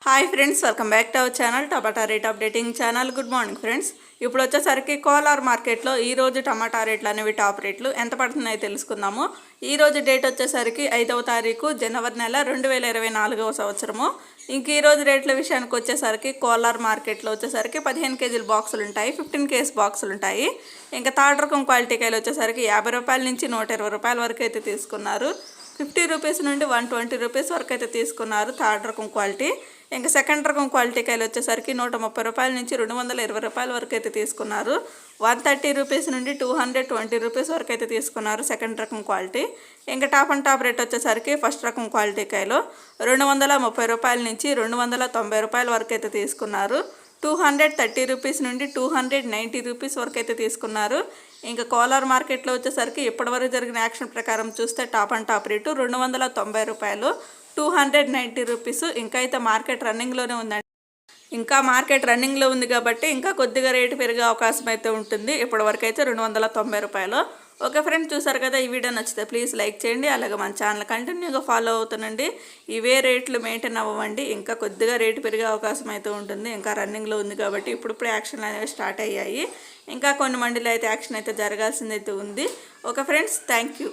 Hi friends, welcome back to our channel tomato rate updating channel. Good morning friends. ఇప్పుడు వచ్చేసరికి కోలార్ మార్కెట్లో ఈరోజు టమాటా రేట్లు అనేవి టాప్ రేట్లు ఎంత పడుతున్నాయో తెలుసుకుందాము. ఈరోజు డేట్ వచ్చేసరికి 5వ తారీఖు జనవరి నెల 2024వ సంవత్సరము. ఇంక ఈరోజు రేట్ల విషయానికి వచ్చేసరికి కోలార్ మార్కెట్లో వచ్చేసరికి 15 కేజీల బాక్సులు ఉంటాయి, 15 కేజీ బాక్సులు ఉంటాయి. ఇంకా థర్డ్ రకం క్వాలిటీ కాయలు వచ్చేసరికి 50 రూపాయల నుంచి 120 రూపాయల వరకు అయితే తీసుకున్నారు. 50 రూపీస్ నుండి 120 రూపీస్ వరకు అయితే తీసుకున్నారు థర్డ్ రకం క్వాలిటీ. ఇంకా సెకండ్ రకం క్వాలిటీ కాయలు వచ్చేసరికి 130 రూపాయల నుంచి 220 రూపాయల వరకు అయితే తీసుకున్నారు. 130 రూపీస్ నుండి 220 రూపీస్ వరకు అయితే తీసుకున్నారు సెకండ్ రకం క్వాలిటీ. ఇంకా టాప్ అండ్ టాప్ రేట్ వచ్చేసరికి ఫస్ట్ రకం క్వాలిటీ కాయలు 230 రూపాయల నుంచి 290 రూపాయల వరకు అయితే తీసుకున్నారు. 230 రూపీస్ నుండి 290 రూపీస్ వరకు అయితే తీసుకున్నారు. ఇంకా కోలార్ మార్కెట్లో వచ్చేసరికి ఇప్పటివరకు జరిగిన యాక్షన్ ప్రకారం చూస్తే టాప్ అండ్ టాప్ రేటు 290 రూపాయలు, 290 రూపీస్. ఇంకా అయితే మార్కెట్ రన్నింగ్లోనే ఉందండి. ఇంకా మార్కెట్ రన్నింగ్లో ఉంది కాబట్టి ఇంకా కొద్దిగా రేటు పెరిగే అవకాశం అయితే ఉంటుంది. ఇప్పటివరకు అయితే 290 రూపాయలు. ఓకే ఫ్రెండ్స్, చూసారు కదా. ఈ వీడియో నచ్చితే ప్లీజ్ లైక్ చేయండి. అలాగే మన ఛానల్ కంటిన్యూగా ఫాలో అవుతుండండి. ఇవే రేట్లు మెయింటైన్ అవ్వండి. ఇంకా కొద్దిగా రేటు పెరిగే అవకాశం అయితే ఉంటుంది. ఇంకా రన్నింగ్లో ఉంది కాబట్టి ఇప్పుడు యాక్షన్లు అనేవి స్టార్ట్ అయ్యాయి. ఇంకా కొన్ని మండీలో అయితే యాక్షన్ అయితే జరగాల్సిందైతే ఉంది. Okay friends, thank you.